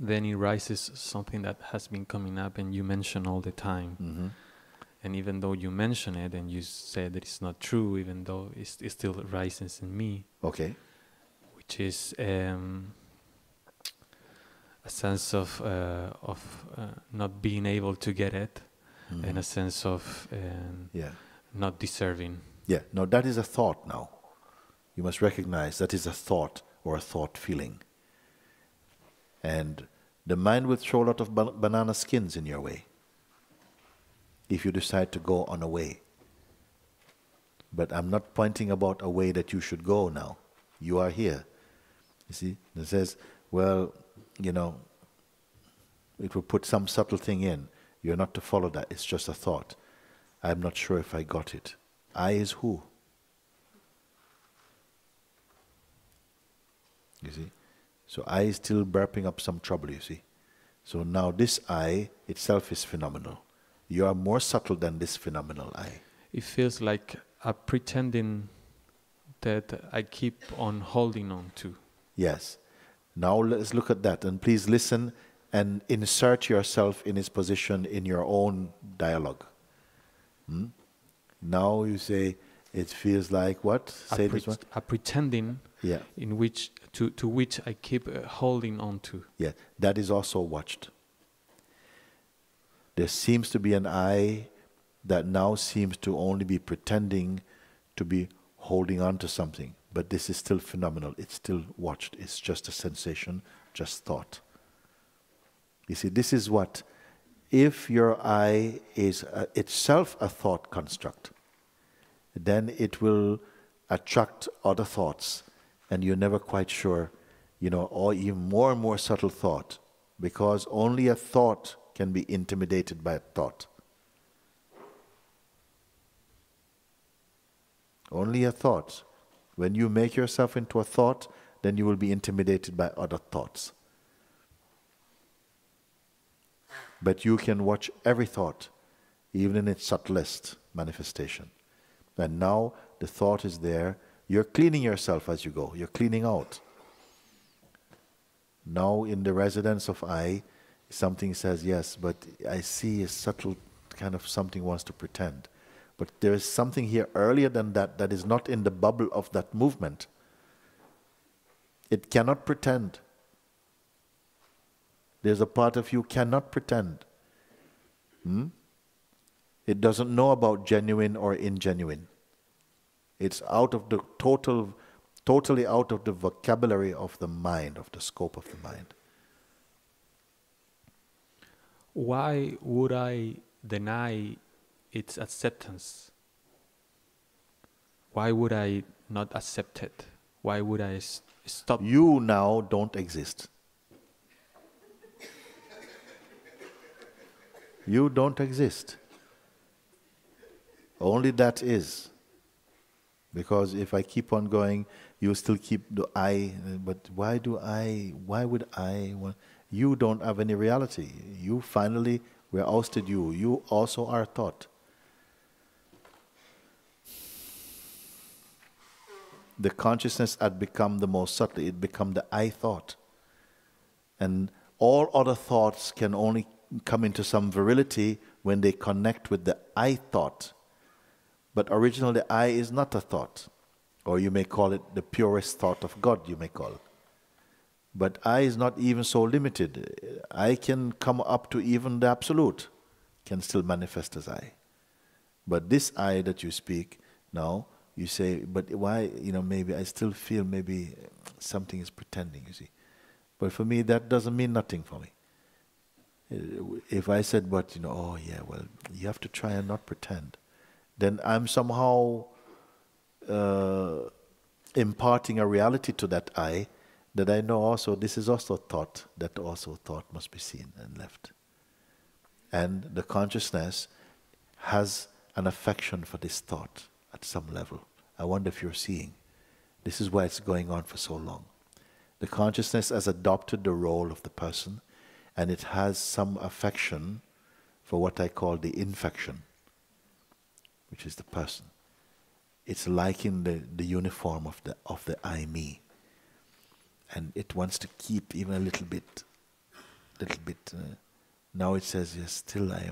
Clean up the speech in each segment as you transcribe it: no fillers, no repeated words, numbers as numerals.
then it rises something that has been coming up and you mention all the time. Mm-hmm. And even though you mention it and you say that it's not true, even though it still rises in me, Okay. which is a sense of not being able to get it, Mm-hmm. and a sense of Yeah. not deserving. Yeah. No, that is a thought now. You must recognize that is a thought or a thought feeling. And the mind will throw a lot of banana skins in your way if you decide to go on a way. But I'm not pointing about a way that you should go now. You are here. You see? It says, well, you know, it will put some subtle thing in. You're not to follow that. It's just a thought. I'm not sure if I got it. I is who? You see? So I is still burping up some trouble, you see. So now this I itself is phenomenal. You are more subtle than this phenomenal I. It feels like a pretending that I keep on holding on to. Yes. Now let's look at that, and please listen and insert yourself in his position in your own dialogue. Now you say, it feels like what? Say this one. A pretending, Yeah. in which to which I keep holding on to. Yeah, that is also watched. There seems to be an I that now seems to only be pretending to be holding on to something. But this is still phenomenal. It's still watched. It's just a sensation, just thought. You see, this is what, if your I is itself a thought construct, then it will attract other thoughts, and you're never quite sure, you know, or even more and more subtle thought, because only a thought can be intimidated by a thought. Only a thought. When you make yourself into a thought, then you will be intimidated by other thoughts. But you can watch every thought, even in its subtlest manifestation. And now the thought is there. You're cleaning yourself as you go. You're cleaning out. Now in the residence of I, something says, yes, but I see a subtle kind of something wants to pretend. But there is something here earlier than that that is not in the bubble of that movement. It cannot pretend. There's a part of you cannot pretend. It doesn't know about genuine or ingenuine. It's out of the totally out of the vocabulary of the mind, of the scope of the mind. Why would I deny its acceptance? Why would I not accept it? Why would I stop? You now don't exist. You don't exist. Only that is. Because if I keep on going, you still keep the I, but why would I? You don't have any reality. You finally, we ousted you. You also are thought. The consciousness had become the most subtle. It become the I thought. And all other thoughts can only come into some virility when they connect with the I thought. But originally the I is not a thought. Or you may call it the purest thought of God, you may call it. But I is not even so limited. I can come up to even the absolute, can still manifest as I. But this I that you speak now, you say, but why, maybe I still feel maybe something is pretending, you see. But for me, that doesn't mean nothing for me. If I said, but, oh yeah, well, you have to try and not pretend, then I'm somehow imparting a reality to that I, that I know also this is also thought, that also thought must be seen and left. And the consciousness has an affection for this thought at some level. I wonder if you're seeing. This is why it's going on for so long. The consciousness has adopted the role of the person, and it has some affection for what I call the infection, which is the person. It's like in the uniform of the I, me. And it wants to keep even a little bit little bit. Now it says, yes, still I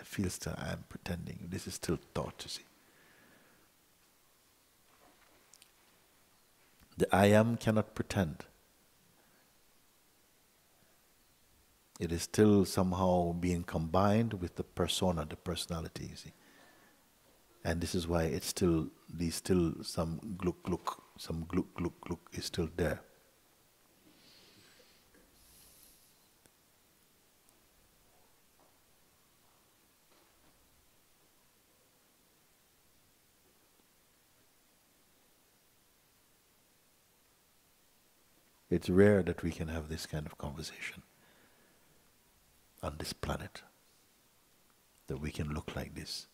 feel still I am pretending. This is still thought, you see. The I am cannot pretend. It is still somehow being combined with the persona, the personality, you see. And this is why it's still, some gluk, some gluk is still there. It's rare that we can have this kind of conversation on this planet, that we can look like this.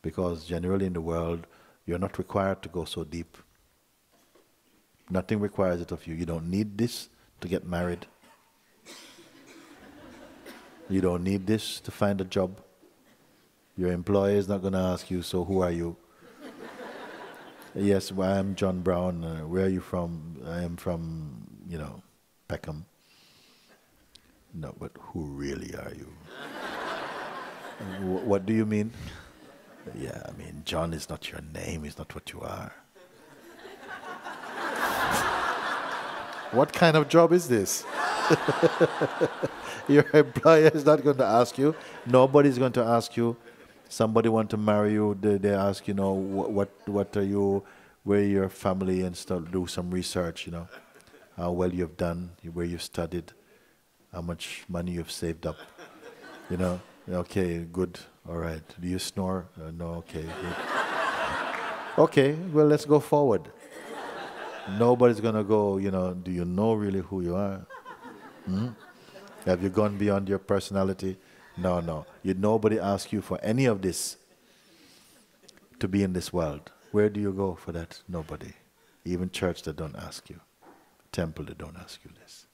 Because generally in the world, you're not required to go so deep. Nothing requires it of you. You don't need this to get married. You don't need this to find a job. Your employer is not going to ask you, so who are you? Yes, well, I'm John Brown. Where are you from? I am from, Peckham. No, but who really are you? What do you mean? Yeah, I mean, John is not your name, is not what you are. What kind of job is this? Your employer is not going to ask you. Nobody's going to ask you. Somebody want to marry you, they ask, what are you, where your family, and start do some research, how well you've done, where you studied, how much money you've saved up, Okay, good, all right. Do you snore? No, okay, good. Okay, well, let's go forward. Nobody's going to go, do you know really who you are? Have you gone beyond your personality? No. Nobody asks you for any of this to be in this world. Where do you go for that? Nobody. Even church, they don't ask you. Temple, they don't ask you this.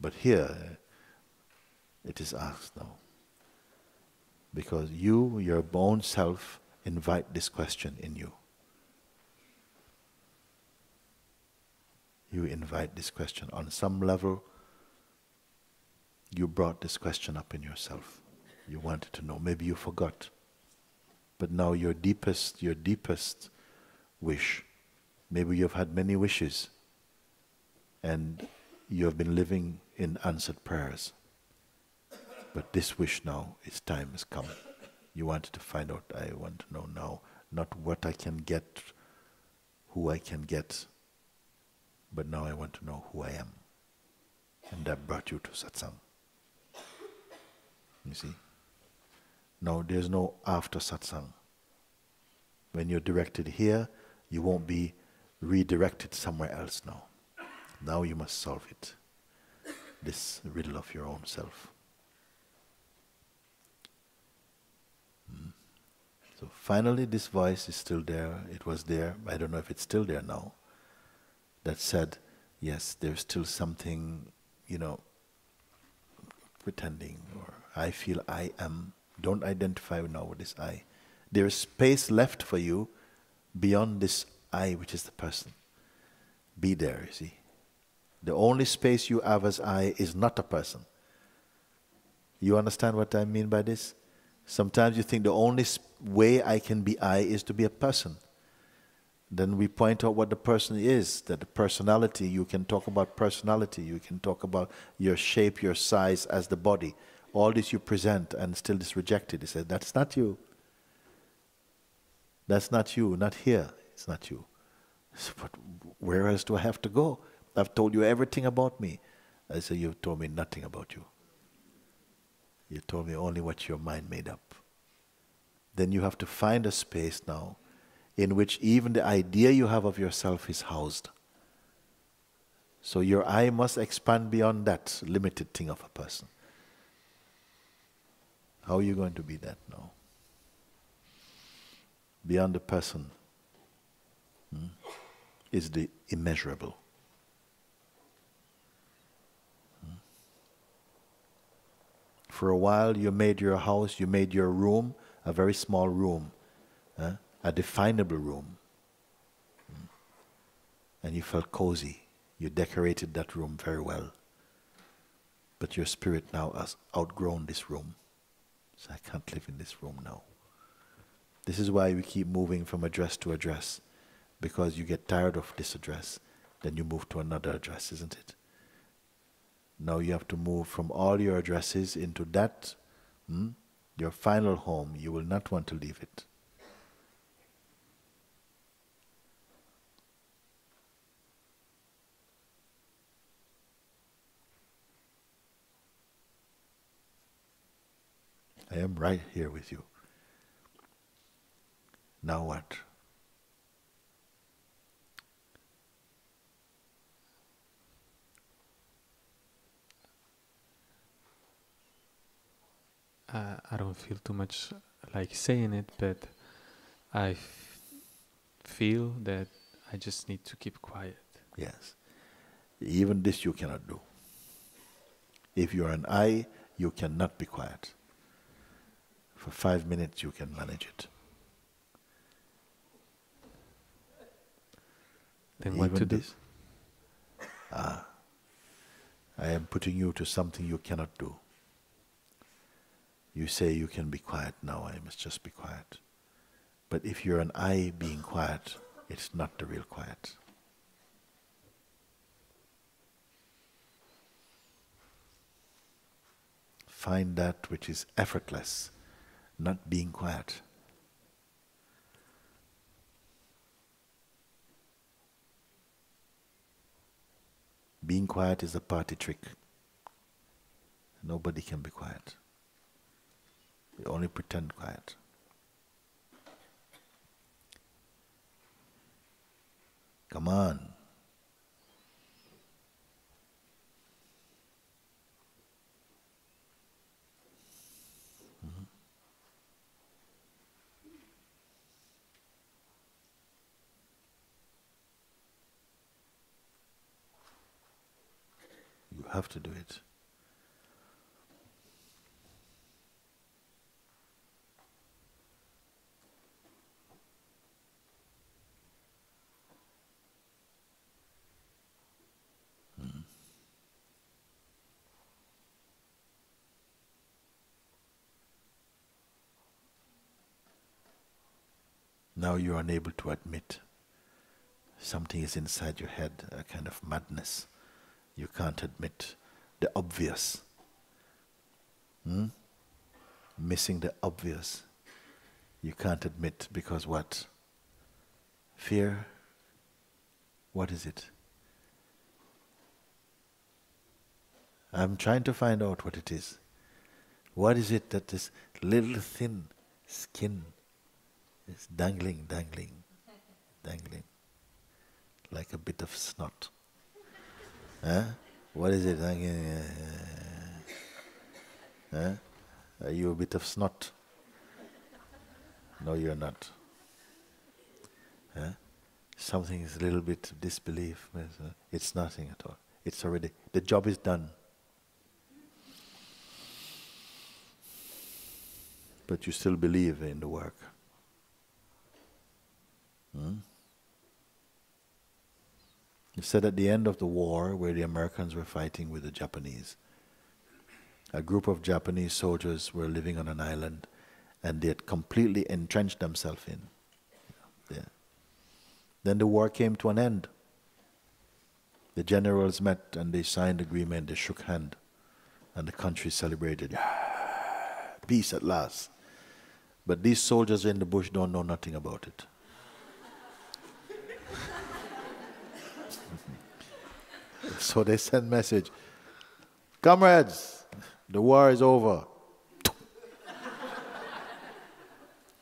But here, it is asked now. Because you, your own self, invite this question in you. You invite this question. On some level, you brought this question up in yourself. You wanted to know. Maybe you forgot. But now your deepest wish, maybe you've had many wishes and you have been living in answered prayers. But this wish now, its time has come. You wanted to find out, I want to know now, not what I can get, who I can get, but now I want to know who I am. And that brought you to satsang. You see? Now there's no after satsang. When you're directed here, you won't be redirected somewhere else now. Now you must solve it. This riddle of your own self. So finally this voice is still there. It was there. I don't know if it's still there now. That said, yes, there's still something, pretending, or I feel I am. Don't identify now with this I. There is space left for you beyond this I, which is the person. Be there, you see. The only space you have as I is not a person. You understand what I mean by this? Sometimes you think the only way I can be I is to be a person. Then we point out what the person is, that the personality, you can talk about personality, you can talk about your shape, your size as the body. All this you present and still is rejected. He said, that's not you. That's not you, not here. It's not you. So, but where else do I have to go? I've told you everything about me. I said, you've told me nothing about you. You told me only what your mind made up. Then you have to find a space now in which even the idea you have of yourself is housed. So your I must expand beyond that limited thing of a person. How are you going to be that now? Beyond the person is the immeasurable. For a while you made your house, you made your room a very small room, a definable room. And you felt cozy. You decorated that room very well. But your spirit now has outgrown this room. So I can't live in this room now. This is why we keep moving from address to address. Because you get tired of this address, then you move to another address, isn't it? Now you have to move from all your addresses into that, your final home. You will not want to leave it. I am right here with you. Now what? I don't feel too much like saying it, but I feel that I just need to keep quiet. Yes. Even this you cannot do. If you're an I, you cannot be quiet. For 5 minutes you can manage it. Then what to do? I am putting you to something you cannot do. You say you can be quiet now, I must just be quiet. But if you're an I being quiet, it's not the real quiet. Find that which is effortless, not being quiet. Being quiet is a party trick. Nobody can be quiet. We only pretend quiet. Come on. You have to do it. Now you're unable to admit something is inside your head, a kind of madness. You can't admit the obvious. Missing the obvious. You can't admit because what? Fear? What is it? I'm trying to find out what it is. What is it that this little thin skin is dangling, like a bit of snot? Huh? What is it? Huh? Are you a bit of snot? No, you're not. Huh? Something is a little bit of disbelief. It's nothing at all. It's already, the job is done. But you still believe in the work. It said at the end of the war, where the Americans were fighting with the Japanese, a group of Japanese soldiers were living on an island, and they had completely entrenched themselves in. Yeah. Then the war came to an end. The generals met and they signed agreement, they shook hands, and the country celebrated. Peace at last. But these soldiers in the bush don't know nothing about it. So they send message, comrades, the war is over.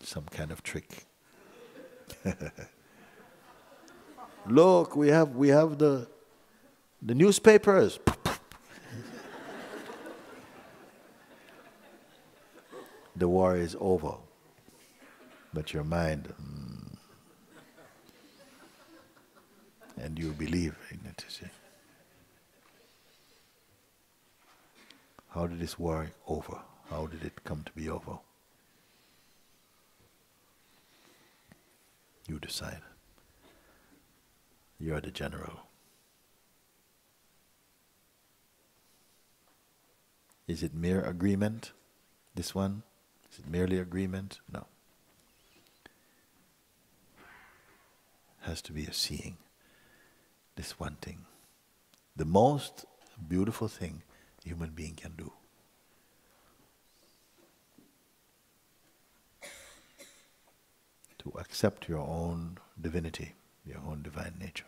Some kind of trick. Look, we have the newspapers. The war is over. But your mind, and you believe in it, you see. How did this war over? How did it come to be over? You decide. You are the general. Is it mere agreement? This one? Is it merely agreement? No. Has to be a seeing. This one thing. The most beautiful thing a human being can do. To accept your own divinity, your own divine nature.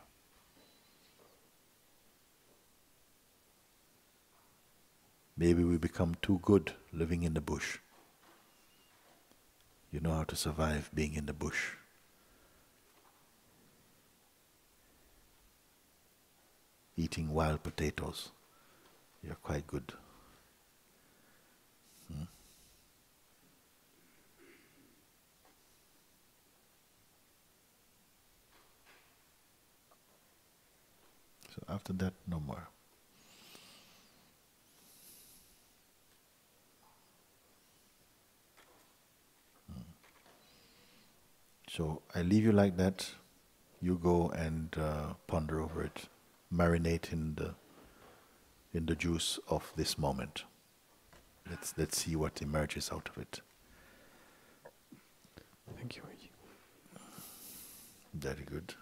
Maybe we become too good living in the bush. You know how to survive being in the bush. Eating wild potatoes. You're quite good. So after that, no more. So I leave you like that. You go and ponder over it. Marinate in the juice of this moment. Let's see what emerges out of it. Thank you, Mooji. Very good.